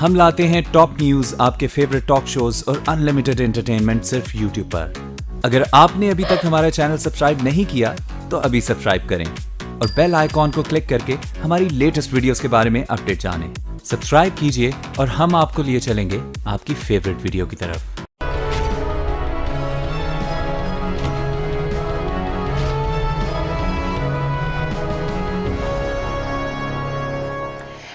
ہم لاتے ہیں ٹاپ نیوز، آپ کے فیوریٹ ٹاک شوز اور انلمیٹڈ انٹرٹینمنٹ صرف یوٹیوب پر۔ اگر آپ نے ابھی تک ہمارا چینل سبسکرائب نہیں کیا تو ابھی سبسکرائب کریں اور بیل آئیکن کو کلک کر کے ہماری لیٹسٹ ویڈیوز کے بارے میں اپڈیٹ جانیں۔ سبسکرائب کیجئے اور ہم آپ کو لیے چلیں گے آپ کی فیوریٹ ویڈیو کی طرف۔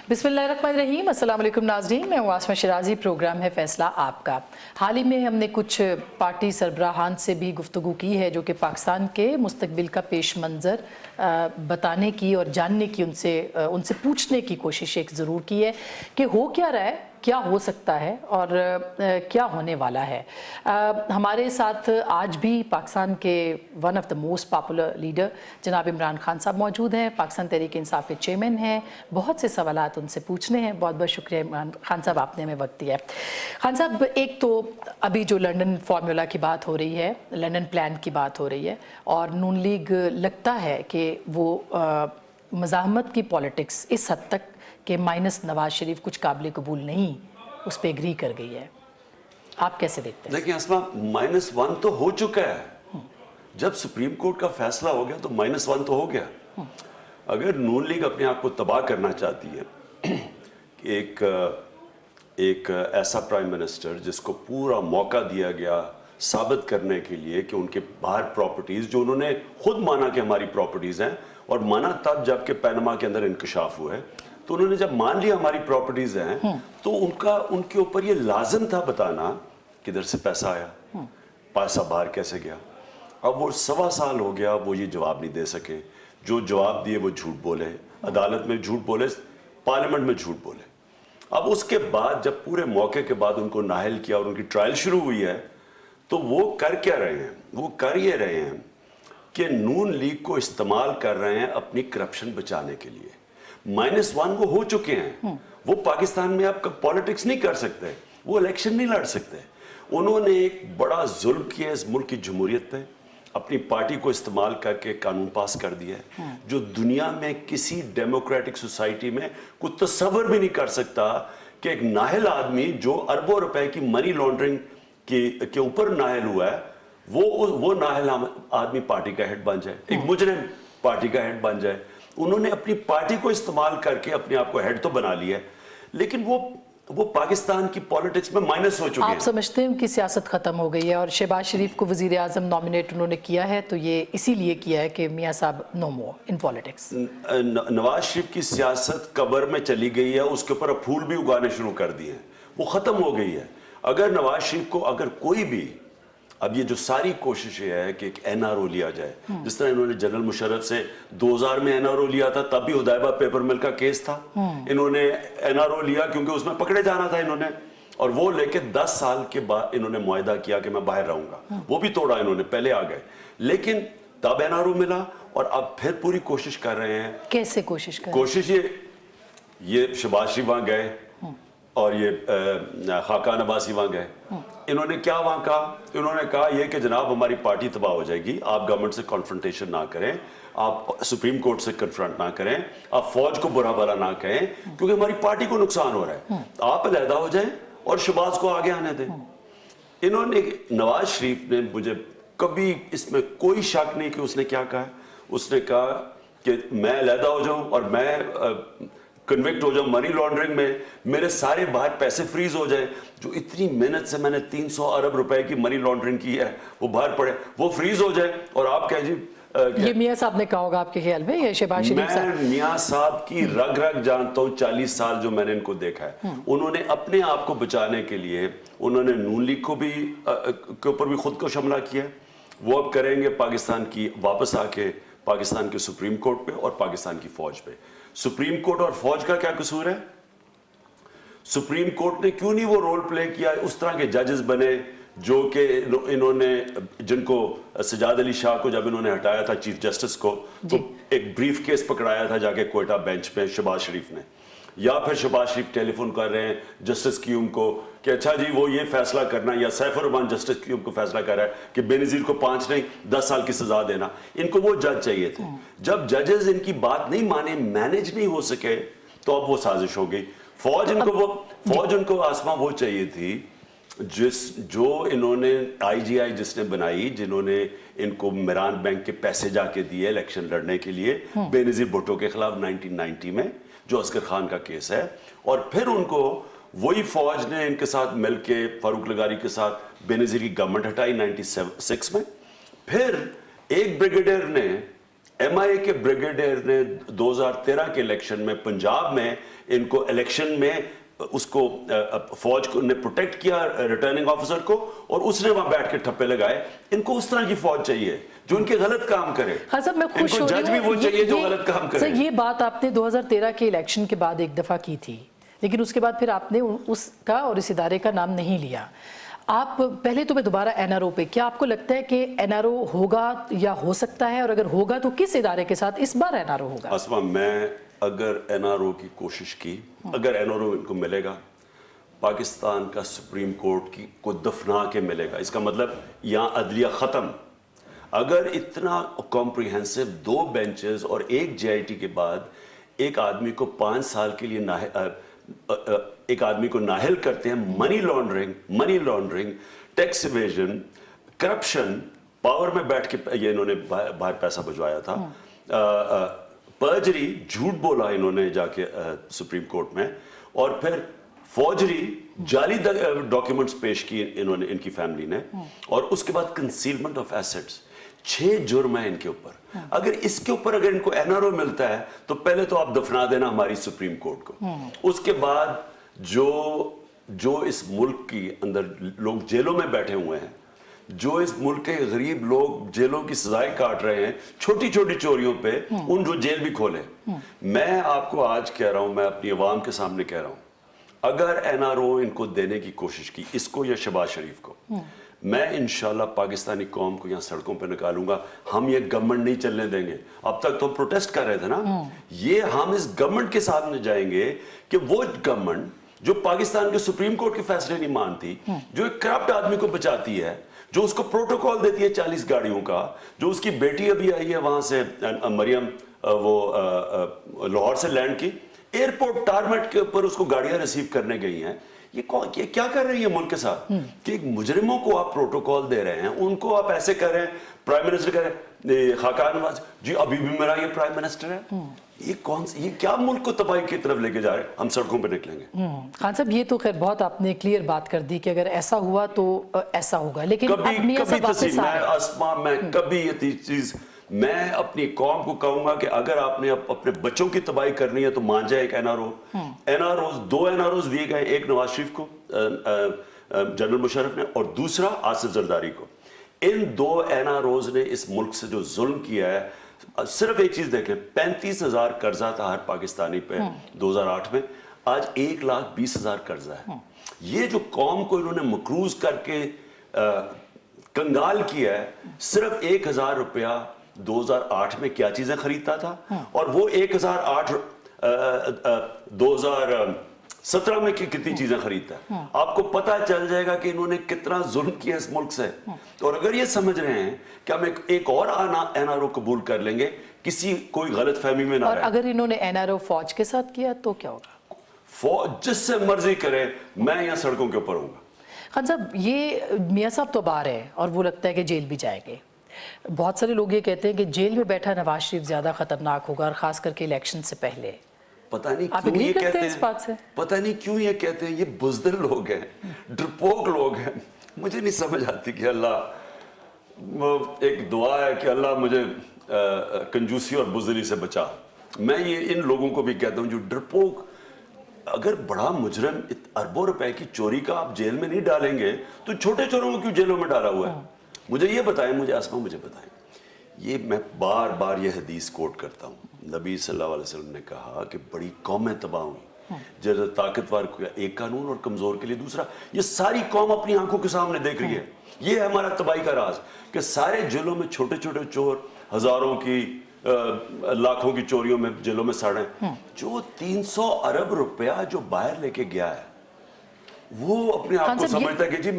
بسم اللہ الرحمن الرحیم۔ السلام علیکم ناظرین، میں ہوں آسمہ شرازی، پروگرام ہے فیصلہ آپ کا۔ حال ہی میں ہم نے کچھ پارٹی سربراہان سے بھی گفتگو کی ہے جو کہ پاکستان کے مستقبل کا پیش منظر بتانے کی اور جاننے کی ان سے پوچھنے کی کوشش ایک ضرور کی ہے کہ ہو کیا رہا ہے، کیا ہو سکتا ہے اور کیا ہونے والا ہے۔ ہمارے ساتھ آج بھی پاکستان کے one of the most popular leader جناب عمران خان صاحب موجود ہیں، پاکستان تحریک انصاف کے چیئرمین ہیں۔ بہت سے سوالات ان سے پوچھنے ہیں۔ بہت بہت شکریہ عمران خان صاحب، آپ نے ہمیں وقت دیا ہے۔ خان صاحب، ایک تو ابھی جو لنڈن فارمولا کی بات ہو رہی ہے، لنڈن پلان کی بات ہو رہی ہے، اور نون لیگ لگتا ہے کہ وہ مزاحمت کی پولیٹکس اس حد تک کہ مائنس نواز شریف کچھ قابل قبول نہیں، اس پہ اگری کر گئی ہے۔ آپ کیسے دیکھتے ہیں؟ دیکھیں اسما، -1 تو ہو چکا ہے۔ جب سپریم کورٹ کا فیصلہ ہو گیا تو -1 تو ہو گیا۔ اگر نون لیگ اپنے آپ کو تباہ کرنا چاہتی ہے کہ ایک ایسا پرائم منسٹر جس کو پورا موقع دیا گیا ثابت کرنے کے لیے کہ ان کے باہر پراپرٹیز، جو انہوں نے خود مانا کہ ہماری پراپرٹیز ہیں، اور مانا تب جب کہ پینما کے اندر انکشاف ہوا ہے، تو انہوں نے جب مان لیا ہماری پراپرٹیز ہیں تو ان کے اوپر یہ لازم تھا بتانا کدھر سے پیسہ آیا، پیسہ باہر کیسے گیا۔ اب وہ 1.25 سال ہو گیا، وہ یہ جواب نہیں دے سکے۔ جو جواب دیے وہ جھوٹ بولے، عدالت میں جھوٹ بولے، پارلیمنٹ میں جھوٹ بولے۔ اب اس کے بعد جب پورے موقع کے بعد ان کو نااہل کیا اور ان کی ٹرائل شروع ہوئی ہے، تو وہ کر کیا رہے ہیں؟ وہ کر یہ رہے ہیں کہ نون لیگ کو استعمال کر رہے ہیں اپنی کرپشن بچانے کے لیے۔ -1 وہ ہو چکے ہیں، وہ پاکستان میں اب پالیٹکس نہیں کر سکتے، وہ الیکشن نہیں لڑ سکتے۔ انہوں نے ایک بڑا ظلم کیا اس ملک کی جمہوریت پہ، اپنی پارٹی کو استعمال کر کے قانون پاس کر دیا ہے جو دنیا میں کسی ڈیموکریٹک سوسائٹی میں کوئی تصور بھی نہیں کر سکتا کہ ایک نااہل آدمی جو اربوں روپے کی منی لانڈرنگ کے اوپر نااہل ہوا ہے، وہ نااہل آدمی پارٹی کا ہیڈ بن جائے، ایک مجرم پارٹی کا ہیڈ بن جائے۔ انہوں نے اپنی پارٹی کو استعمال کر کے اپنے آپ کو ہیڈ تو بنا لیا ہے، لیکن وہ پاکستان کی پالیٹکس میں مائنس ہو چکے ہیں۔ آپ سمجھتے ہیں ان کی سیاست ختم ہو گئی ہے، اور شہباز شریف کو وزیر اعظم نامنیٹ انہوں نے کیا ہے تو یہ اسی لیے کیا ہے کہ میاں صاحب نو مور ان پالیٹکس؟ نواز شریف کی سیاست قبر میں چلی گئی ہے، اس کے اوپر اب پھول بھی اگانے شروع کر دیے ہیں، وہ ختم ہو گئی ہے۔ اگر نواز شریف کو اگر کوئی بھی، اب یہ جو ساری کوشش یہ ہے کہ ایک NRO لیا جائے، جس طرح انہوں نے جنرل مشرف سے 2000 میں NRO لیا تھا، تب بھی حدیبہ پیپر مل کا کیس تھا، انہوں نے NRO لیا کیونکہ اس میں پکڑے جانا تھا انہوں نے، اور وہ لے کے 10 سال کے بعد انہوں نے معاہدہ کیا کہ میں باہر رہوں گا، وہ بھی توڑا انہوں نے، پہلے آ گئے، لیکن تب NRO ملا اور اب پھر پوری کوشش کر رہے ہیں۔ کیسے کوشش کر رہے ہیں؟ کوشش یہ شہباز شریف وہاں گئے اور یہ خاقان عباسی وہاں گئے، انہوں نے کیا وہاں کہا؟ انہوں نے کہا یہ کہ جناب ہماری پارٹی تباہ ہو جائے گی، آپ گورنمنٹ سے کنفرنٹیشن نہ کریں، آپ سپریم کورٹ سے کنفرنٹ نہ کریں، آپ فوج کو برا بھلا نہ کہیں کیونکہ ہماری پارٹی کو نقصان ہو رہا ہے، آپ علیحدہ ہو جائیں اور شہباز کو آگے آنے دیں۔ انہوں نے، نواز شریف نے، مجھے کبھی اس میں کوئی شک نہیں کہ اس نے کیا کہا، اس نے کہا کہ میں علیحدہ ہو جاؤں اور میں کنوکٹ ہو جاؤں منی لانڈرنگ میں، میرے سارے باہر پیسے فریز ہو جائیں، جو اتنی محنت سے میں نے 300 ارب روپے کی منی لانڈرنگ کی ہے وہ باہر پڑے، وہ فریز ہو جائے، اور آپ کہیں جی یہ میاں صاحب نے کہا ہوگا آپ کے خیال میں، یہ شہباز شریف صاحب؟ میں میاں صاحب کی رگ رگ جانتا ہوں، 40 سال جو میں نے ان کو دیکھا ہے، انہوں نے اپنے آپ کو بچانے کے لیے انہوں نے نون لیگ کو بھی کے اوپر بھی خود کو حملہ کیا، وہ اب کریں گے پاکستان کی، واپس آ کے پاکستان کے سپریم کورٹ پہ اور پاکستان کی فوج پہ۔ سپریم کورٹ اور فوج کا کیا قصور ہے؟ سپریم کورٹ نے کیوں نہیں وہ رول پلے کیا، اس طرح کے ججز بنے جو کہ انہوں نے، جن کو سجاد علی شاہ کو جب انہوں نے ہٹایا تھا چیف جسٹس کو، تو ایک بریف کیس پکڑایا تھا جا کے کوئٹہ بینچ پہ شہباز شریف نے، یا پھر شہباز شریف ٹیلی فون کر رہے ہیں جسٹس کیوم کو کہ اچھا جی وہ یہ فیصلہ کرنا، یا سیف الرحمان جسٹس کیوم کو فیصلہ کر رہا ہے کہ بے نظیر کو 5 نہیں 10 سال کی سزا دینا، ان کو وہ جج چاہیے تھے۔ جب ججز ان کی بات نہیں مانے، مینج نہیں ہو سکے، تو اب وہ سازش ہو گئی، फौज उनको आसमा वो चाहिए थी जो इन्होंने आईजीआई जिसने बनाई, जिन्होंने इनको मिरान बैंक के पैसे जाके दिए इलेक्शन लड़ने के लिए बेनजीर भुट्टो के खिलाफ 1990 में, जो असगर खान का केस है, और फिर उनको वही फौज ने इनके साथ मिलके फारूक लगारी के साथ बेनजीर की गवर्नमेंट हटाई 96 में। फिर एक ब्रिगेडियर ने, एमआईए के ब्रिगेडियर ने 2013 के इलेक्शन में पंजाब में इनको इलेक्शन में उसको फौज को ने प्रोटेक्ट किया, रिटर्निंग ऑफिसर को, और उसने वहां बैठ के ठप्पे लगाए। इनको उस तरह की फौज चाहिए जो इनके गलत काम करे। हाँ साहब, मैं खुश हो रही हूं, जज भी वो चाहिए जो गलत काम करे। सर, ये बात आपने 2013 के इलेक्शन के बाद एक दफा की थी, लेकिन उसके बाद फिर आपने उसका और इस इदारे का नाम नहीं लिया। आप पहले तो मैं दोबारा एनआरओ पे, क्या आपको लगता है कि एनआरओ होगा या हो सकता है, और अगर होगा तो किस इदारे के साथ इस बार एनआरओ होगा? आसमा, मैं अगर एनआरओ की कोशिश की, अगर एनआरओ इनको मिलेगा, पाकिस्तान का सुप्रीम कोर्ट की को दफना के मिलेगा। इसका मतलब यहाँ अदलिया खत्म। अगर इतना कॉम्प्रिहेंसिव 2 बेंचेस और 1 जेआईटी के बाद एक आदमी को 5 साल के लिए एक आदमी को नाहल करते हैं, money laundering, tax evasion, corruption, power में बैठ के ये इन्होंने बाहर पैसा भिजवाया था, पर्जरी, झूठ बोला इन्होंने जाके सुप्रीम कोर्ट में, और फिर फौजरी, जाली डॉक्यूमेंट्स पेश किए इन्होंने, इनकी फैमिली ने, और उसके बाद कंसीलमेंट ऑफ एसेट्स। 6 जुर्म है इनके ऊपर। अगर इसके ऊपर अगर इनको एनआरओ मिलता है तो पहले तो आप दफना देना हमारी सुप्रीम कोर्ट को। उसके बाद जो इस मुल्क की अंदर लोग जेलों में बैठे हुए हैं, जो इस मुल्क के गरीब लोग जेलों की सजाएं काट रहे हैं छोटी छोटी चोरियों पे, उन जो जेल भी खोले। मैं आपको आज कह रहा हूं, मैं अपनी आवाम के सामने कह रहा हूं, अगर एनआरओ इनको देने की कोशिश की, इसको या शहबाज शरीफ को, मैं इंशाल्लाह पाकिस्तानी कौम को यहाँ सड़कों पे निकालूंगा। हम ये गवर्नमेंट नहीं चलने देंगे। अब तक तो प्रोटेस्ट कर रहे थे ना, ये हम इस गवर्नमेंट के सामने जाएंगे कि वो गवर्नमेंट जो पाकिस्तान के सुप्रीम कोर्ट के फैसले नहीं मानती, जो एक करप्ट आदमी को बचाती है, जो उसको प्रोटोकॉल देती है 40 गाड़ियों का, जो उसकी बेटी अभी आई है वहां से मरियम, वो लाहौर से लैंड की, एयरपोर्ट टारमेट के ऊपर उसको गाड़ियां रिसीव करने गई हैं। ये क्या कर रही है मुल्क के साथ कि एक मुजरिमों को आप प्रोटोकॉल दे रहे हैं, उनको आप ऐसे कर रहे हैं। प्राइम मिनिस्टर कह रहे हैं खाकान नवाज जी अभी भी मेरा ये प्राइम मिनिस्टर है। ये क्या मुल्क को तबाही की तरफ लेके जा रहे हैं? हम सड़कों पे निकलेंगे। खान साहब, ये तो खैर बहुत आपने क्लियर बात कर दी कि अगर ऐसा हुआ तो ऐसा होगा, लेकिन कभी ये चीज मैं अपनी कौम को कहूंगा कि अगर आपने अपने बच्चों की तबाही करनी है तो मान जाए एक एनआरओ। 2 एनआरओ दिए गए, एक नवाज शरीफ को, जनरल मुशर्रफ ने, और दूसरा आसिफ जरदारी को। इन 2 एनआरओज ने इस मुल्क से जो जुल्म किया है, सिर्फ एक चीज देख लें, 35,000 कर्जा था हर पाकिस्तानी पे 2008 में, आज 1,20,000 कर्जा है। ये जो कौम को इन्होंने मकरूज करके कंगाल किया है, सिर्फ 1,000 रुपया 2008 में क्या चीजें खरीदता था, और वो 2017 में कितनी चीजें खरीदता है। आपको पता चल जाएगा कि इन्होंने कितना जुल्म किया इस मुल्क से। और अगर ये समझ रहे हैं कि हम एक और एनआरओ कबूल कर लेंगे, किसी कोई गलत फहमी में ना और अगर इन्होंने एनआरओ फौज के साथ किया तो क्या होगा? फौज जिससे मर्जी करे, मैं यहाँ सड़कों के ऊपर हूँ। खान साहब, ये मियाँ साहब तो बाहर है और वो लगता है कि जेल भी जाएंगे। बहुत सारे लोग ये कहते हैं कि जेल में बैठा नवाज शरीफ ज्यादा खतरनाक होगा, और खास करके इलेक्शन से पहले। पता नहीं क्यों ये कहते हैं इस बात से? पता नहीं क्यों ये कहते हैं। ये बुज़दिल लोग हैं, डरपोक लोग हैं। मुझे नहीं समझ आती कि अल्लाह, एक दुआ है कि अल्लाह मुझे कंजूसी और बुज़दिली से बचा। मैं ये इन लोगों को भी कहता हूँ जो डरपोक, अगर बड़ा मुजरिम अरबों रुपए की चोरी का आप जेल में नहीं डालेंगे तो छोटे चोरों को क्यों जेलों में डाला हुआ है? मुझे ये बताएं, मुझे बताएं। ये मैं बार बार ये हदीस कोट करता हूँ, नबी सल्लल्लाहु अलैहि वसल्लम ने कहा कि बड़ी कौमें तबाह हुई, जैसे ताकतवर को एक कानून और कमजोर के लिए दूसरा। ये सारी कौम अपनी आंखों के सामने देख रही है। ये है हमारा तबाही का राज कि सारे जेलों में छोटे छोटे चोर हजारों की लाखों की चोरियों में जेलों में सड़े। जो 300 अरब रुपया जो बाहर लेके गया है, वो अपने आप को समझता है कि जी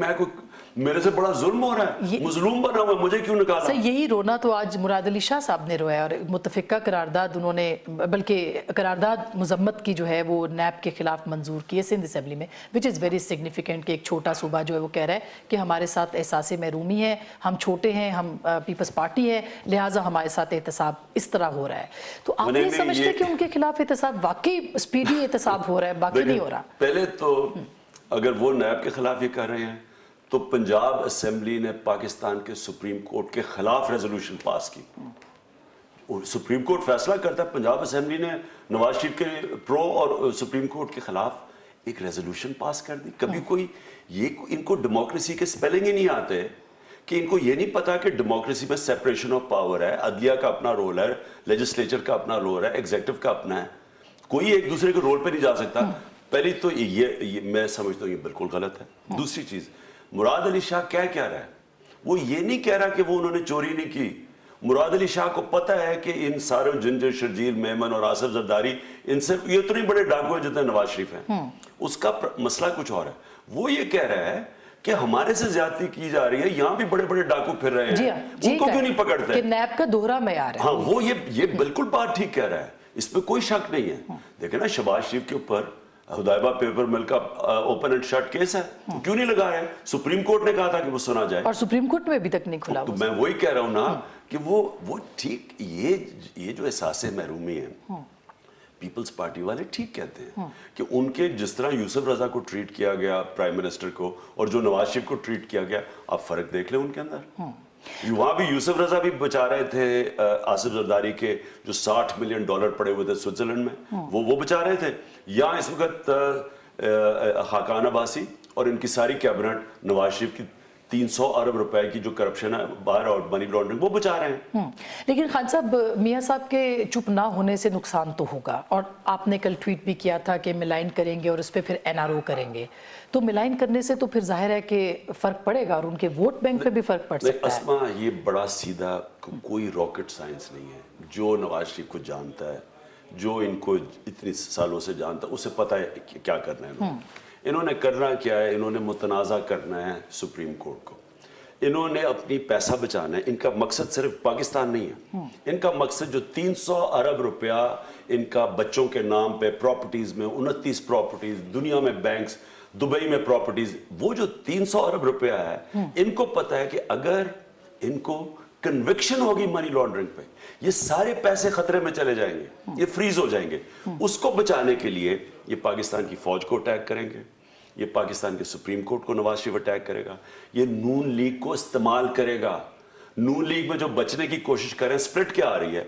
मेरे से बड़ा जुल्म हो रहा है, मजलूम बना हुआ, मुझे क्यों निकाला? सर यही रोना तो आज मुराद अली शाह साहब ने रोया, और मुतफिका करारदाद उन्होंने, बल्कि करारदाद मजम्मत की जो है वो नैब के खिलाफ मंजूर की है सिंध असम्बली में, विच इज़ वेरी सिग्निफिकेंट कि एक छोटा सूबा जो है वो कह रहा है कि हमारे साथ एहसास महरूमी है, हम छोटे हैं, हम पीपल्स पार्टी है, लिहाजा हमारे साथ एहतसाब इस तरह हो रहा है। तो आप नहीं समझते कि उनके खिलाफ एहतसाब वाकई स्पीडी एहतसाब हो रहा है, बाकी नहीं हो रहा? पहले तो अगर वो नैब के खिलाफ ये कर रहे हैं तो पंजाब असेंबली ने पाकिस्तान के सुप्रीम कोर्ट के खिलाफ रेजोल्यूशन पास की, और सुप्रीम कोर्ट फैसला करता है, पंजाब असेंबली ने नवाज शरीफ के प्रो और सुप्रीम कोर्ट के खिलाफ एक रेजोल्यूशन पास कर दी। कभी कोई ये, इनको डेमोक्रेसी के स्पेलिंग ही नहीं आते कि इनको ये नहीं पता कि डेमोक्रेसी में सेपरेशन ऑफ पावर है, अदलिया का अपना रोल है, लेजिस्लेचर का अपना रोल है, एग्जीक्यूटिव का अपना है, कोई एक दूसरे के रोल पे नहीं जा सकता। पहली तो ये मैं समझता हूँ ये बिल्कुल गलत है। दूसरी चीज, मुराद अली शाह क्या कह रहा है, वो ये नहीं कह रहा कि वो उन्होंने चोरी नहीं की। मुराद अली शाह को पता है कि इन सारे जिंजर, शर्जील, मेमन और आसिफ जरदारी, इनसे ये इतने बड़े डाकू हैं जितने नवाज शरीफ हैं। उसका मसला कुछ और है। वो ये कह रहा है कि हमारे से ज्यादती की जा रही है, यहाँ भी बड़े बड़े डाकू फिर रहे हैं, उनको क्यों नहीं पकड़ते? कि नैब का दोहरा मयार है। हाँ, वो ये बिल्कुल बात ठीक कह रहा है, इसमें कोई शक नहीं है। देखे ना, शहबाज शरीफ के ऊपर हुदैबा पेपर मिल का ओपन एंड शट केस है, क्यों नहीं लगा है? सुप्रीम कोर्ट ने कहा था कि वो सुना जाए, और सुप्रीम कोर्ट में अभी तक नहीं खुला। तो मैं वही कह रहा हूं ना कि वो ठीक, ये जो एहसास महरूमी है, पीपल्स पार्टी वाले ठीक कहते हैं कि उनके जिस तरह यूसुफ रजा को ट्रीट किया गया, प्राइम मिनिस्टर को, और जो नवाज शरीफ को ट्रीट किया गया, आप फर्क देख लें उनके अंदर। वहां भी यूसुफ रजा भी बचा रहे थे आसिफ जरदारी के जो $60 मिलियन पड़े हुए थे स्विट्जरलैंड में, वो बचा रहे थे। यहाँ इस वक्त खाकान अब्बासी और इनकी सारी कैबिनेट नवाज शरीफ की 300 अरब रुपए की जो करप्शन है बाहर और मनी लॉन्ड्रिंग, वो बचा रहे हैं। लेकिन खान साहब, मियां साहब के चुप ना होने से नुकसान तो होगा, और आपने कल ट्वीट भी किया था कि मिलाइन करेंगे और उस पर फिर एनआरओ करेंगे, तो मिलाइन करने से तो फिर जाहिर है कि फर्क पड़ेगा और उनके वोट बैंक पे भी फर्क पड़ सकता है। अस्मा, ये बड़ा सीधा, कोई रॉकेट साइंस नहीं है। जो नवाज शरीफ को जानता है, जो इनको इतने सालों से जानता है, उसे पता है क्या करना है। इन्होंने करना क्या है, इन्होंने मुतनाज़ा करना है सुप्रीम कोर्ट को, इन्होंने अपनी पैसा बचाना है। इनका मकसद सिर्फ पाकिस्तान नहीं है, इनका मकसद जो 300 अरब रुपया इनका बच्चों के नाम पे प्रॉपर्टीज में, 29 प्रॉपर्टीज दुनिया में, बैंक्स, दुबई में प्रॉपर्टीज, वो जो 300 अरब रुपया है, इनको पता है कि अगर इनको कन्विक्शन होगी मनी लॉन्ड्रिंग पे, ये सारे पैसे खतरे में चले जाएंगे, ये फ्रीज हो जाएंगे। उसको बचाने के लिए ये पाकिस्तान की फौज को अटैक करेंगे, ये पाकिस्तान के सुप्रीम कोर्ट को नवाज शरीफ अटैक करेगा, ये नून लीग को इस्तेमाल करेगा। नून लीग में जो बचने की कोशिश करें, स्प्लिट क्या आ रही है,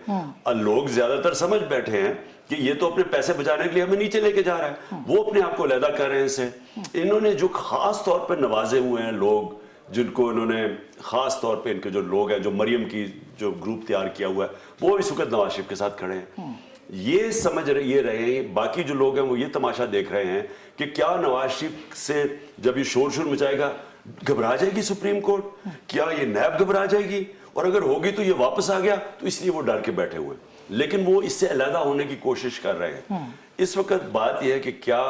लोग ज्यादातर समझ बैठे हैं कि ये तो अपने पैसे बचाने के लिए हमें नीचे लेके जा रहा है, वो अपने आप को अलहदा कर रहे हैं इससे। इन्होंने जो खास तौर पर नवाजे हुए हैं लोग, जिनको इन्होंने खास तौर पे, इनके जो लोग हैं, जो मरियम की जो ग्रुप तैयार किया हुआ है, वो इस वक्त नवाज शरीफ के साथ खड़े हैं। ये समझ रहे हैं, बाकी जो लोग हैं वो ये तमाशा देख रहे हैं कि क्या नवाज शरीफ से जब ये शोर शोर मचाएगा, घबरा जाएगी सुप्रीम कोर्ट, क्या ये नैब घबरा जाएगी, और अगर होगी तो ये वापस आ गया, तो इसलिए वो डर के बैठे हुए हैं। लेकिन वो इससे अलहदा होने की कोशिश कर रहे हैं। इस वक्त बात यह है कि क्या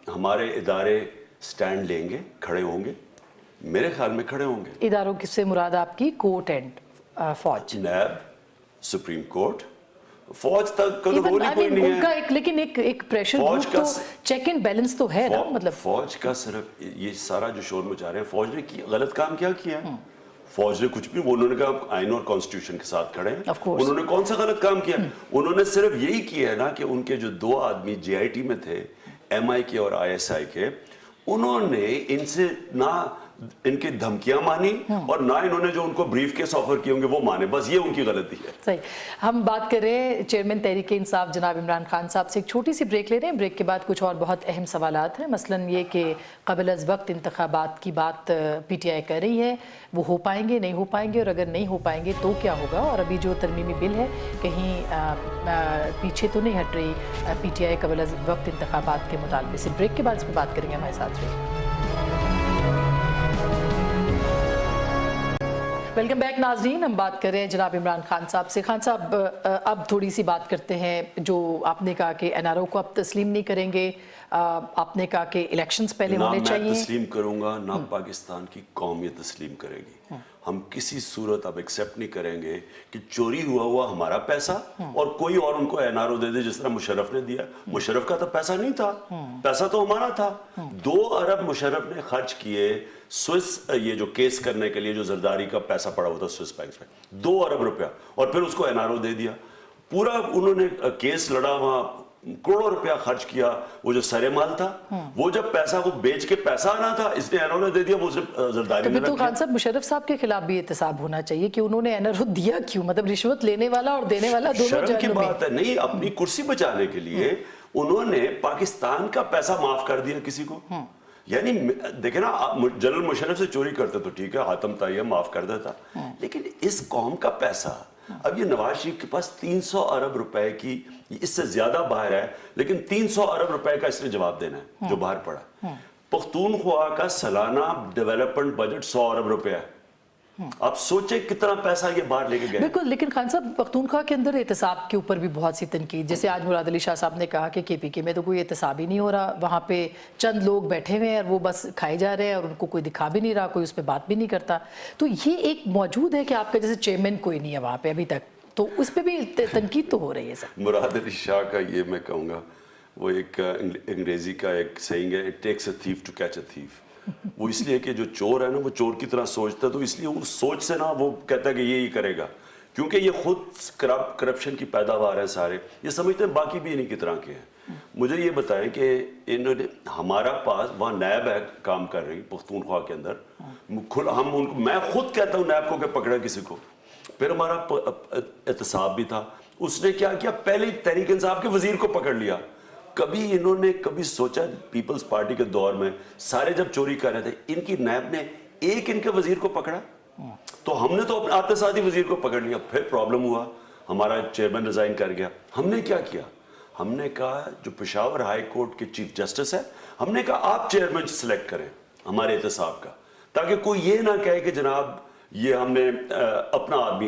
हमारे इदारे स्टैंड लेंगे, खड़े होंगे? मेरे ख्याल में खड़े होंगे। इदारों किससे मुराद आपकी? कोर्ट एंड फौज, नैब, सुप्रीम कोर्ट, फौज तक का रोल ही कोई नहीं है। लेकिन एक प्रेशर ग्रुप तो, चेक एंड बैलेंस तो है ना, मतलब फौज का सिर्फ ये सारा जो शोर मचा रहे हैं, फौज ने गलत काम क्या किया है? फौज ने कुछ भी, उन्होंने कहा आइन और कॉन्स्टिट्यूशन के साथ खड़े हैं, उन्होंने कौन सा गलत काम किया? उन्होंने सिर्फ यही किया है ना कि उनके जो 2 आदमी JIT में थे, MI के और ISI के, उन्होंने इनसे ना इनकी धमकियां मानी और ना इन्होंने जो उनको ब्रीफ केस ऑफर किए होंगे वो माने, बस ये उनकी गलती है। सही। हम बात कर रहे हैं चेयरमैन तहरीक इंसाफ जनाब इमरान खान साहब से। एक छोटी सी ब्रेक ले रहे हैं, ब्रेक के बाद कुछ और बहुत अहम सवालात हैं, मसलन ये कि क़ब्ल अज़ वक्त इंतखाबात की बात PTI कर रही है, वो हो पाएंगे, नहीं हो पाएंगे, और अगर नहीं हो पाएंगे तो क्या होगा, और अभी जो तरमीमी बिल है कहीं पीछे तो नहीं हट रही PTI क़ब्ल अज़ वक्त इंतखाबात के मुतालबे से। ब्रेक के बाद इस पर बात करेंगे, हमारे साथ रहिए। वेलकम बैक नाजरीन, हम बात कर रहे हैं जनाब इमरान खान साहब से। खान साहब, अब थोड़ी सी बात करते हैं, जो आपने कहा कि NRO को आप तस्लीम नहीं करेंगे, आपने कहा कि इलेक्शंस पहले ना होने मैं चाहिए। तस्लीम करूंगा, ना पाकिस्तान की कौम ये तस्लीम करेगी। हम किसी सूरत अब एक्सेप्ट नहीं करेंगे कि चोरी हुआ हमारा पैसा और कोई और उनको एनआरओ दे दे, जिस तरह मुशर्रफ ने दिया। मुशर्रफ का तो पैसा नहीं था, पैसा तो हमारा था। 2 अरब मुशर्रफ ने खर्च किए स्विस ये जो केस करने के लिए, जो जरदारी का पैसा पड़ा हुआ था स्विस बैंक में, 2 अरब रुपया, और फिर उसको एनआरओ दे दिया। पूरा उन्होंने केस लड़ा, वहां करोड़ों रुपया खर्च किया। वो जो सरेमाल था, वो जब पैसा वो बेच के पैसा आना था, इसने एनआरओ ने दे दिया, वो जरदारी ने तो रख खान लिया। साहब मुशर्रफ साहब के खिलाफ भी एहतसाब होना चाहिए कि उन्होंने एनआरओ दिया क्यों, मतलब रिश्वत लेने वाला और देने वाला दोनों शर्म की जहन्नुम में। बात है। नहीं, अपनी कुर्सी बचाने के लिए उन्होंने पाकिस्तान का पैसा माफ कर दिया किसी को। यानी देखे ना, जनरल मुशर्रफ से चोरी करते तो ठीक है, हातम ताइया माफ कर देता, लेकिन इस कौम का पैसा, अब ये नवाज शरीफ के पास 300 अरब रुपए की, इससे ज्यादा बाहर है, लेकिन 300 अरब रुपए का इसने जवाब देना है जो बाहर पड़ा। पख्तूनख्वा का सालाना डेवलपमेंट बजट 100 अरब रुपया है। आप सोचे कितना पैसा ये बाहर लेके गए। बिल्कुल, लेकिन खान साहब पख्तूनख्वा के अंदर एहतसाब के ऊपर भी बहुत सी तनकीद, जैसे आज मुराद अली शाह साहब ने कहा कि केपीके में तो कोई एहतसाब ही नहीं हो रहा, वहाँ पे चंद लोग बैठे हुए हैं और वो बस खाए जा रहे हैं और उनको कोई दिखा भी नहीं रहा, कोई उस पर बात भी नहीं करता। तो ये एक मौजूद है कि आपका जैसे चेयरमैन कोई नहीं है वहाँ पे अभी तक, तो उस पर भी तनकीद तो हो रही है सर। मुराद अली शाह का ये मैं कहूँगा, वो एक अंग्रेजी का एक सेइंग है, it takes a thief to catch a thief. वो इसलिए कि जो चोर है ना, वो चोर की तरह सोचता है, तो इसलिए उस सोच से ना वो कहता है कि ये ही करेगा, क्योंकि ये खुद करप्शन की पैदावार है सारे, ये समझते हैं बाकी भी इन्हीं की तरह के हैं। मुझे ये बताएं कि इन्होंने हमारा पास वहाँ नैब है काम कर रही पख्तूनख्वा के अंदर, हम उनको, मैं खुद कहता हूँ नैब को कि पकड़ा किसी को। फिर हमारा एहतसाब भी था, उसने क्या किया, पहले तहरीक इंसाफ के वजीर को पकड़ लिया। कभी इन्होंने कभी सोचा, पीपल्स पार्टी के दौर में सारे जब चोरी कर रहे थे, इनकी नैब ने एक इनके वजीर को पकड़ा, तो हमने तो अपने आते साथ ही वजीर को पकड़ लिया। फिर प्रॉब्लम हुआ, हमारा चेयरमैन रिजाइन कर गया। हमने क्या किया, हमने कहा जो पेशावर हाई कोर्ट के चीफ जस्टिस है, हमने कहा आप चेयरमैन सेलेक्ट करें हमारे एहतसाब का, ताकि कोई ये ना कहे कि जनाब ये हमने अपना आदमी,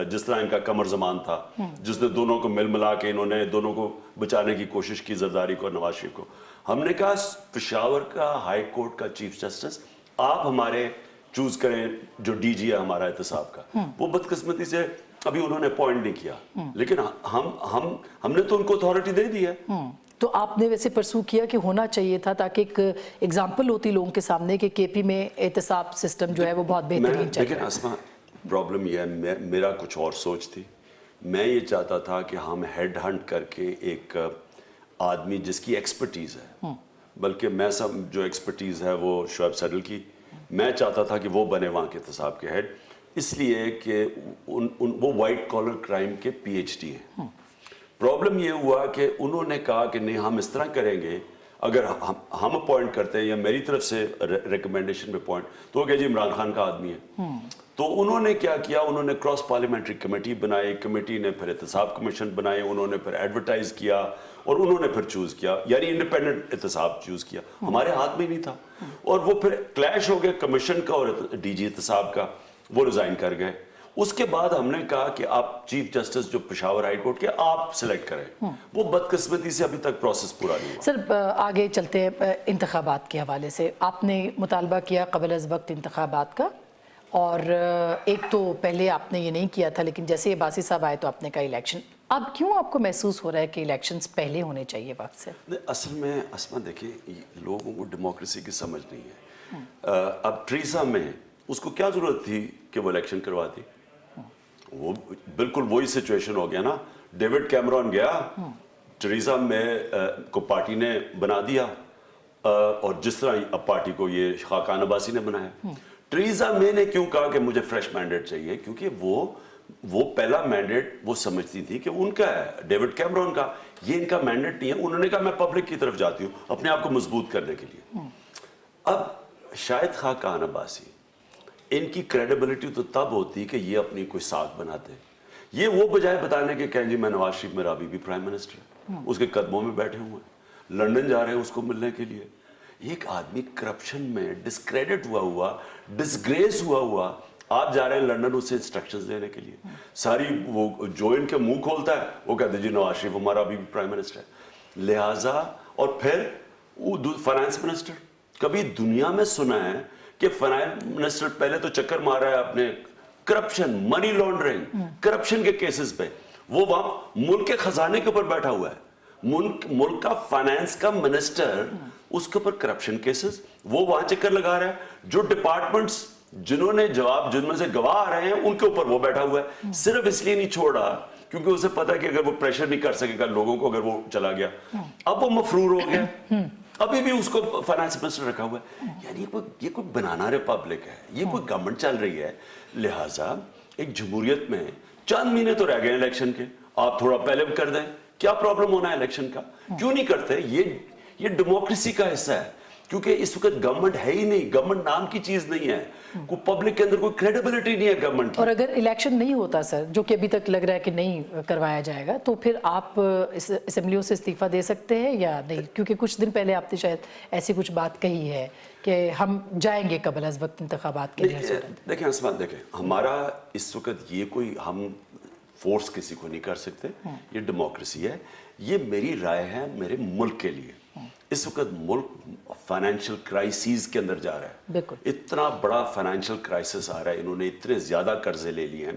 जिस तरह इनका कमर जमान था, जिसने दोनों को मिल मिला के इन्होंने दोनों को बचाने की कोशिश की, जरदारी को और नवाज शरीफ को। हमने कहा पेशावर का हाई कोर्ट का चीफ जस्टिस आप हमारे चूज करें, जो डीजी है हमारा एहतसाब का। वो बदकिस्मती से अभी उन्होंने अपॉइंट नहीं किया, लेकिन हमने तो उनको अथॉरिटी दे दी है। तो आपने वैसे परसू किया कि होना चाहिए था, ताकि एक एग्जाम्पल होती लोगों के सामने कि केपी में एहतसाब सिस्टम जो है वो बहुत बेहतरीन चल लेकिन रहा है। असमा, प्रॉब्लम यह है, मेरा कुछ और सोच थी। मैं ये चाहता था कि हम हेड हंट करके एक आदमी जिसकी एक्सपर्टीज़ है, बल्कि मैं सब जो एक्सपर्टीज़ है वो शुएब सैडल की, मैं चाहता था कि वो बने वहाँ के एहतसाब के हेड, इसलिए कि वो वाइट कॉलर क्राइम के PhD हैं। प्रॉब्लम ये हुआ कि उन्होंने कहा कि नहीं, हम इस तरह करेंगे, अगर हम अपॉइंट करते हैं या मेरी तरफ से रिकमेंडेशन पे पॉइंट, तो वो कहे जी इमरान खान का आदमी है। तो उन्होंने क्या किया, उन्होंने क्रॉस पार्लियामेंट्री कमेटी बनाई, कमेटी ने फिर एहतसाब कमीशन बनाए, उन्होंने फिर एडवर्टाइज किया और उन्होंने फिर चूज किया, यानी इंडिपेंडेंट एहतसाब चूज किया। हमारे हाथ में नहीं था, और वो फिर क्लैश हो गया कमीशन का और डीजी एहतसाब का, वो रिजाइन कर गए। उसके बाद हमने कहा कि आप चीफ जस्टिस जो पेशावर हाई कोर्ट के आप सिलेक्ट करें। वो बदकिस्मती से अभी तक प्रोसेस पूरा नहीं हुआ। सर आगे चलते हैं, इंतखाबात के हवाले से आपने मुतालबा किया कबल अज़ वक्त इंतखाबात का, और एक तो पहले आपने ये नहीं किया था, लेकिन जैसे अब्बासी साहब आए तो आपने कहा इलेक्शन। अब क्यों आपको महसूस हो रहा है कि इलेक्शंस पहले होने चाहिए वक्त से? असल में असमा देखिए, लोगों को डेमोक्रेसी की समझ नहीं है। अब ट्रीसा में उसको क्या जरूरत थी कि वो इलेक्शन करवाती? वो बिल्कुल वही सिचुएशन हो गया ना। डेविड कैमरॉन गया, टेरेसा मे को पार्टी ने बना दिया, और जिस तरह अब पार्टी को ये खाकान अब्बासी ने बनाया। टेरेसा मे ने क्यों कहा कि मुझे फ्रेश मैंडेट चाहिए? क्योंकि वो पहला मैंडेट वो समझती थी कि उनका है, डेविड कैमरॉन का, ये इनका मैंडेट नहीं है। उन्होंने कहा मैं पब्लिक की तरफ जाती हूँ अपने आप को मजबूत करने के लिए। अब शायद खाकान अब्बासी, इनकी क्रेडिबिलिटी तो तब होती कि ये अपनी कोई साख बनाते, ये वो बजाय बताने के कहें जी मैं नवाज शरीफ मेरा अभी भी प्राइम मिनिस्टर है, उसके कदमों में बैठे हुए हैं, लंदन जा रहे हैं उसको मिलने के लिए। एक आदमी करप्शन में डिस्क्रेडिट हुआ, डिसग्रेस हुआ, आप जा रहे हैं लंदन उससे इंस्ट्रक्शंस देने के लिए। सारी वो जो इनके मुंह खोलता है वो कहते जी नवाज शरीफ हमारा अभी भी प्राइम मिनिस्टर है। लिहाजा اور پھر وہ فائنانس منسٹر. کبھی دنیا میں سنا ہے کہ فائنانس منسٹر پہلے تو چکر مار رہا ہے اپنے کرپشن, منی لانڈرنگ, کرپشن کے کیسز پہ, وہ وہاں ملک کے خزانے کے اوپر بیٹھا ہوا ہے, ملک کا فائنانس کا منسٹر, اس کے اوپر کرپشن کیسز, وہ وہاں چکر لگا رہا ہے. جو ڈپارٹمنٹس جنہوں نے جواب, جن میں سے گواہ آ رہے ہیں, ان کے اوپر وہ بیٹھا ہوا ہے. صرف اس لیے نہیں چھوڑ رہا کیونکہ اسے پتا ہے کہ اگر وہ پریشر نہیں کر سکے گا لوگوں کو, اگر وہ چلا گیا, اب وہ مفرور ہو گیا, ابھی بھی اس کو فائنانس منسٹر رکھا ہوا ہے. یعنی یہ کوئی بنانا ریپبلک ہے, یہ کوئی گورنمنٹ چل رہی ہے. لہٰذا ایک جمہوریت میں چند مہینے تو رہ گئے الیکشن کے, آپ تھوڑا پہلے بھی کر دیں, کیا پرابلم ہونا ہے الیکشن کا, کیوں نہیں کرتے؟ یہ ڈیموکریسی کا حصہ ہے. کیونکہ اس وقت گورنمنٹ ہے ہی نہیں, گورنمنٹ نام کی چیز نہیں ہے, کوئی پبلک کے اندر کوئی کریڈیبلٹی نہیں ہے گورنمنٹ کی. اور اگر الیکشن نہیں ہوتا سر, جو کہ ابھی تک لگ رہا ہے کہ نہیں کروایا جائے گا, تو پھر آپ اسمبلیوں سے استعفیٰ دے سکتے ہیں یا نہیں؟ کیونکہ کچھ دن پہلے آپ نے شاید ایسی کچھ بات کہی ہے کہ ہم جائیں گے قبل از وقت انتخابات کے لیے. دیکھیں عثمان, دیکھیں ہمارا اس وقت یہ کوئی ہم فورس کسی کو نہیں کر سکتے, یہ ڈیموکریسی ہے. یہ میری رائے ہے میرے ملک کے لیے. اس وقت ملک فائنینشیل کرائسیز کے اندر جا رہا ہے. بالکل, اتنا بڑا فائنینشیل کرائسس آ رہا ہے, انہوں نے اتنے زیادہ قرضے لے لیے ہیں,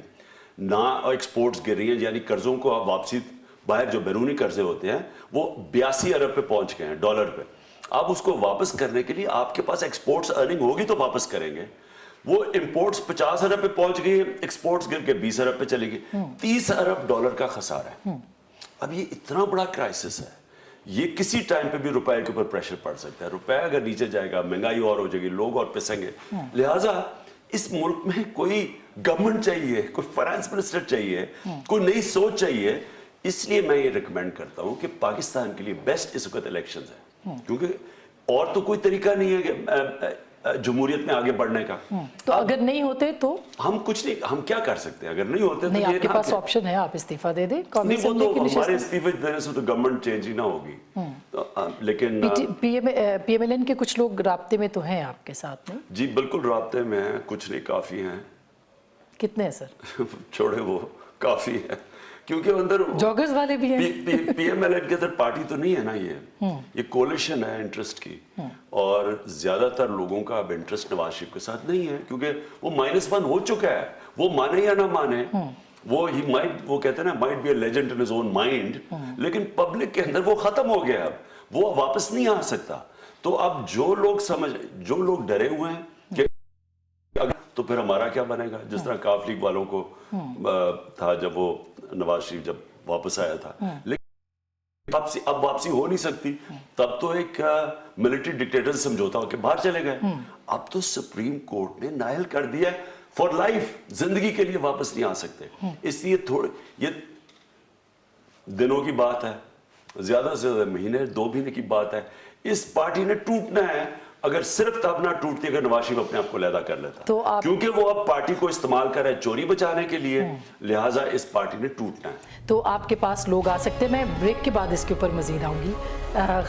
نہ ایکسپورٹس گر رہی ہیں, یعنی قرضوں کو اب واپسی, باہر جو بیرونی قرضے ہوتے ہیں وہ 82 ارب پہ پہنچ گئے ہیں, ڈالر پہ. اب اس کو واپس کرنے کے لیے آپ کے پاس ایکسپورٹس ارننگ ہوگی تو واپس کریں گے. وہ امپورٹس 50 ارب پہ پہنچ گئی, ایکسپورٹس گر کے 20 ارب پہ چلے گی, 30 ارب ڈالر کا خسارہ ہے. اب یہ اتنا بڑا کرائسس ہے, یہ کسی ٹائم پہ بھی روپے کے اوپر پریشر پڑ سکتا ہے. روپے اگر نیچے جائے گا, مہنگائی اور ہو جائے گی, لوگ اور پسیں گے. لہٰذا اس ملک میں کوئی گورنمنٹ چاہیے, کوئی فائنانس منسٹر چاہیے, کوئی نئی سوچ چاہیے. اس لیے میں یہ ریکمینڈ کرتا ہوں کہ پاکستان کے لیے بیسٹ اس وقت الیکشنز ہیں, کیونکہ اور تو کوئی طریقہ نہیں ہے کہ جمہوریت میں آگے بڑھنے کا. تو اگر نہیں ہوتے تو ہم کچھ نہیں, ہم کیا کر سکتے ہیں؟ اگر نہیں ہوتے تو نہیں, آپ کے پاس آپشن ہے, آپ استعفیٰ دے دیں. نہیں, وہ تو ہمارے استعفے دینے سے تو گورنمنٹ چینج ہی نہ ہوگی. لیکن پی ایم ایل این کے کچھ لوگ رابطے میں تو ہیں آپ کے ساتھ میں؟ جی بالکل رابطے میں ہیں, کچھ نہیں کافی ہیں. کتنے ہیں سر؟ چھوڑے, وہ کافی ہے کیونکہ اندر جاگرز والے بھی ہیں. پی ایم ایل این کے اندر پارٹی تو نہیں ہے نا, یہ کولیشن ہے انٹرسٹ کی, اور زیادہ تر لوگوں کا اب انٹرسٹ نواز شریف کے ساتھ نہیں ہے, کیونکہ وہ -1 ہو چکا ہے. وہ مانے یا نہ مانے, وہ کہتے ہیں نا might be a legend in his own mind, لیکن پبلک کے اندر وہ ختم ہو گیا, اب وہ واپس نہیں آ سکتا. تو اب جو لوگ ڈرے ہوئے ہیں کہ تو پھر ہمارا کیا بنے گا, جس طرح کاف لیگ والوں کو تھا جب وہ نواز شریف جب واپس آیا تھا, لیکن اب واپسی ہو نہیں سکتی. تب تو ایک ملٹری ڈکٹیٹر سمجھوتا ہو کہ باہر چلے گئے. اب تو سپریم کورٹ نے نائل کر دیا فار لائف, زندگی کے لیے واپس نہیں آ سکتے. اس لیے یہ دنوں کی بات ہے, زیادہ سے زیادہ مہینے, 2 مہینے کی بات ہے. اس پارٹی نے ٹوٹنا ہے, اگر صرف تب نہ ٹوٹتی اگر نواز شریف اپنے آپ کو علیحدہ کر لیتا, کیونکہ وہ اب پارٹی کو استعمال کر رہے ہیں چوری بچانے کے لیے, لہٰذا اس پارٹی نے ٹوٹنا ہے. تو آپ کے پاس لوگ آ سکتے ہیں. میں بریک کے بعد اس کے اوپر مزید آؤں گی.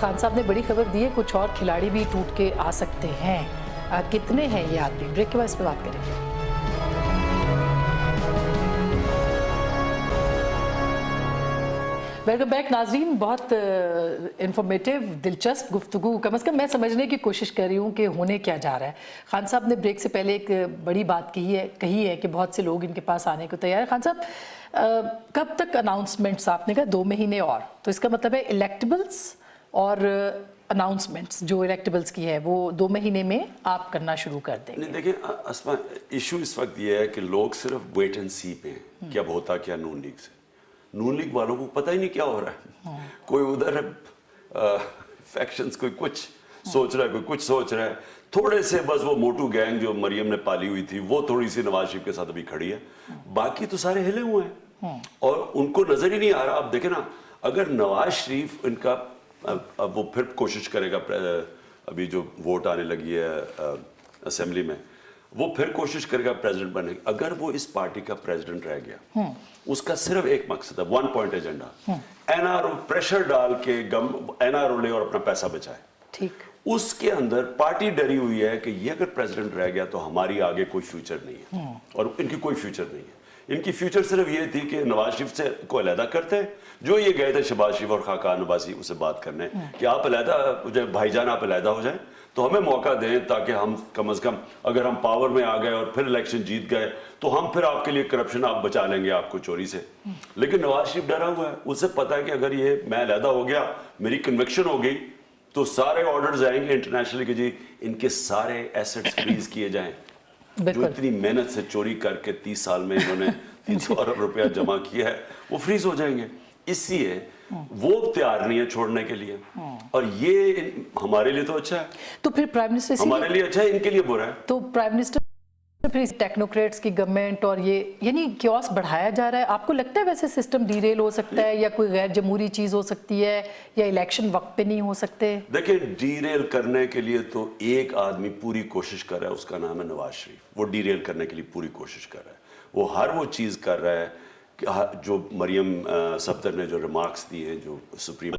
خان صاحب نے بڑی خبر دی ہے, کچھ اور کھلاڑی بھی ٹوٹ کے آ سکتے ہیں. کتنے ہیں یہ آدمی؟ بریک کے بعد اس پہ بات کریں گے. ویلکم بیک ناظرین. بہت انفارمیٹیو, دلچسپ گفتگو, کم از کم میں سمجھنے کی کوشش کر رہی ہوں کہ ہونے کیا جا رہا ہے. خان صاحب نے بریک سے پہلے ایک بڑی بات کہی ہے کہ بہت سے لوگ ان کے پاس آنے کو تیار ہیں. خان صاحب, کب تک اناؤنسمنٹس؟ آپ نے کہا 2 مہینے اور, تو اس کا مطلب ہے الیکٹیبلس اور اناؤنسمنٹس جو الیکٹیبلس کی ہے وہ 2 مہینے میں آپ کرنا شروع کر دیں گے. دیکھیں اسما, ایشو اس وقت یہ ہے کہ لوگ صرف ویٹ اینڈ سی پہ ہیں کہ اب ہوتا کیا نون لیگ سے. نون لیگ والوں کو پتہ ہی نہیں کیا ہو رہا ہے. کوئی ادھر فیکشنز, کوئی کچھ سوچ رہا ہے, کوئی کچھ سوچ رہا ہے. تھوڑے سے بس وہ موٹو گینگ جو مریم نے پالی ہوئی تھی وہ تھوڑی سی نواز شریف کے ساتھ ابھی کھڑی ہے, باقی تو سارے ہلے ہوئے ہیں اور ان کو نظر ہی نہیں آ رہا. آپ دیکھیں نا, اگر نواز شریف ان کا وہ پھر کوشش کرے گا, ابھی جو ووٹ آنے لگی ہے اسمبلی میں, وہ پھر کوشش کرے گا پریزیڈنٹ بننے کی. اگر وہ اس پارٹی کا پریزیڈنٹ رہ گیا, اس کا صرف ایک مقصد ہے, 1 point agenda, N R O pressure ڈال کے این آر او لے اور اپنا پیسہ بچائے. ٹھیک, اس کے اندر پارٹی ڈری ہوئی ہے کہ یہ اگر پریزیڈنٹ رہ گیا تو ہماری آگے کوئی فیوچر نہیں ہے اور ان کی کوئی فیوچر نہیں ہے. ان کی فیوچر صرف یہ تھی کہ نواز شریف سے کو علیحدہ کرتے ہیں. جو یہ گئے تھے شہباز شریف اور خاقان عباسی اسے بات کرنے کہ آپ علیحدہ بھائی جان آپ علیحدہ ہو جائیں تو ہمیں موقع دیں تاکہ ہم کم از کم اگر ہم پاور میں آ گئے اور پھر الیکشن جیت گئے تو ہم پھر آپ کے لیے کرپشن آپ بچا لیں گے آپ کو چوری سے. لیکن نواز شریف ڈرا ہوا ہے, اسے پتا ہے کہ اگر یہ میں علیحدہ ہو گیا میری کنوکشن ہو گئی تو سارے آرڈرز آئیں گے انٹرنیشنل کہ جی ان کے سارے ایسٹس فریز کیے جائیں جو اتنی محنت سے چوری کر کے 30 سال میں انہوں نے 300 ارب روپیہ جمع کیا ہے وہ فریز ہو جائیں گے. اس لیے وہ تیار نہیں ہے چھوڑنے کے لیے, اور یہ ہمارے لیے تو اچھا ہے, تو پھر پرائم منسٹر ہمارے لیے اچھا ہے, ان کے لیے برا ہے. تو پرائم منسٹر پھر ٹیکنوکریٹس کی گورنمنٹ اور یہ یعنی کیوس بڑھایا جا رہا ہے. آپ کو لگتا ہے ویسے سسٹم ڈیریل ہو سکتا ہے یا کوئی غیر جمہوری چیز ہو سکتی ہے یا الیکشن وقت پہ نہیں ہو سکتے؟ دیکھیں ڈیریل کرنے کے لیے تو ایک آدمی پوری کوشش کر رہا ہے, اس کا نام ہے نواز شریف. وہ ڈیریل کرنے کے لیے پوری کوشش کر رہا ہے, وہ ہر وہ چیز کر رہا ہے جو مریم صفدر نے جو ریمارکس دیے ہیں جو سپریم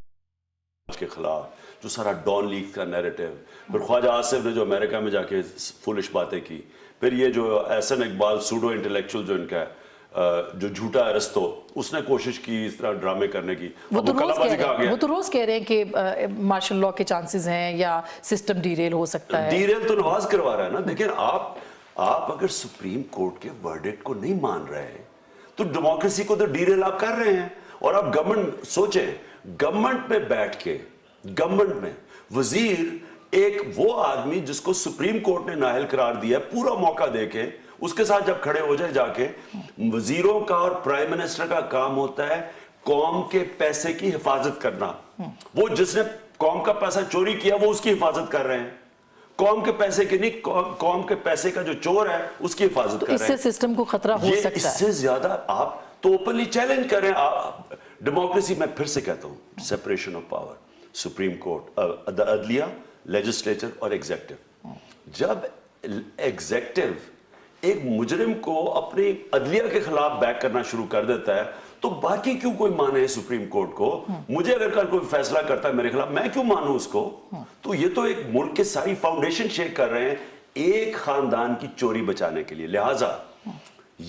کے خلاف, جو سارا ڈان لیگ کا نیریٹو, پھر خواجہ آصف نے جو امریکہ میں جا کے فولش باتیں کی, پھر یہ جو احسن اقبال سوڈو انٹلیکچوئل جو ان کا ہے جو جھوٹا ارسطو, اس نے کوشش کی اس طرح ڈرامے کرنے کی. وہ تو روز کہہ رہے ہیں کہ مارشل لاء کے چانسز ہیں یا سسٹم ڈیریل ہو سکتا ہے. ڈیریل تو نواز کروا رہا ہے نا. دیکھیں آپ اگر سپریم کورٹ کے ورڈکٹ کو نہیں مان رہے تو ڈیموکریسی کو تو ڈیریل آپ کر رہے ہیں. اور آپ گورنمنٹ سوچیں, گورنمنٹ میں بیٹھ کے گورنمنٹ میں وزیر ایک وہ آدمی جس کو سپریم کورٹ نے نااہل قرار دیا ہے پورا موقع دے کے, اس کے ساتھ جب کھڑے ہو جائے جا کے, وزیروں کا اور پرائم منسٹر کا کام ہوتا ہے قوم کے پیسے کی حفاظت کرنا. وہ جس نے قوم کا پیسہ چوری کیا وہ اس کی حفاظت کر رہے ہیں, قوم کے پیسے کی نہیں, قوم کے پیسے کا جو چور ہے اس کی حفاظت کر رہے ہیں. اس سے سسٹم کو خطرہ ہو سکتا ہے. اس سے زیادہ آپ تو اوپنلی چیلنج کر رہے ہیں ڈیموکریسی. میں پھر سے کہتا ہوں separation of power, supreme court, عدلیہ, لیجسلیچر اور ایگزیکٹو. جب ایگزیکٹو ایک مجرم کو اپنی عدلیہ کے خلاف بیک کرنا شروع کر دیتا ہے تو باقی کیوں کوئی مانے سپریم کورٹ کو؟ مجھے اگر کل کوئی فیصلہ کرتا ہے میرے خلاف, میں کیوں مانوں اس کو؟ تو یہ تو ایک ملک کے ساری فاؤنڈیشن شیک کر رہے ہیں ایک خاندان کی چوری بچانے کے لیے. لہٰذا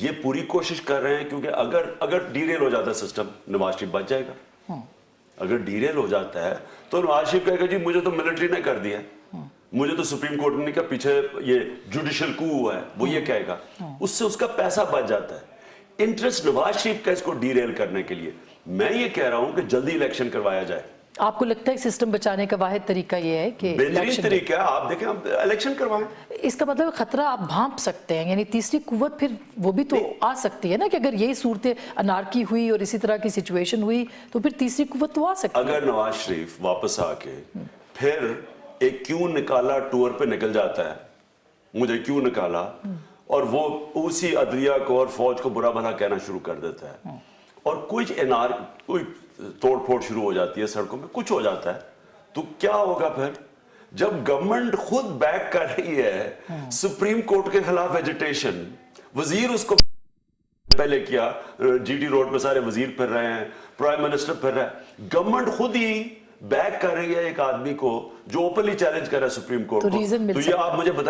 یہ پوری کوشش کر رہے ہیں کیونکہ اگر ڈیریل ہو جاتا ہے سسٹم نواز شریف بچ جائے گا. اگر ڈیریل ہو جاتا ہے تو نواز شریف کہے گا جی مجھے تو ملٹری نے کر دیا, مجھے تو سپریم کورٹ نے کہا پیچھے یہ جوڈیشل کو ہوا ہے, وہ یہ کہے گا. اس سے اس کا پیسہ بچ جاتا ہے. انٹرسٹ نواز شریف کا اس کو ڈیریل کرنے کے لیے. میں یہ کہہ رہا ہوں کہ جلدی الیکشن کروایا جائے. آپ کو لگتا ہے سسٹم بچانے کا واحد طریقہ یہ ہے کہ بہترین طریقہ ہے آپ دیکھیں ہم الیکشن کروائیں. اس کا مطلب خطرہ آپ بھانپ سکتے ہیں, یعنی تیسری قوت پھر وہ بھی تو آ سکتی ہے نا کہ اگر یہی صورت انارکی ہوئی اور اسی طرح کی سچویشن ہوئی تو پھر تیسری قوت تو آ سکتی ہے. اگر نواز شریف واپس آ کے پھر ایک کیوں نکالا ٹور پہ نکل جاتا ہے, مجھے کیوں نکالا, اور وہ اسی عدلیہ کو اور فوج کو برا بھلا کہنا شروع کر دیتا ہے اور کوئی توڑ پھوڑ شروع ہو جاتی ہے سڑکوں میں, کچھ ہو جاتا ہے, تو کیا ہوگا پھر؟ جب گورنمنٹ خود بیک کر رہی ہے سپریم کورٹ کے خلاف ایجیٹیشن, وزیر اس کو پہلے کیا, جی ٹی روڈ پہ سارے وزیر پھر رہے ہیں, پرائم منسٹر پھر رہا ہے, گورنمنٹ خود ہی بیک کر رہی ہے ایک آدمی کو جو اوپنلی چیلنج کر رہا ہے سپریم کورٹ کو. تو یہ آپ مجھے بتائیں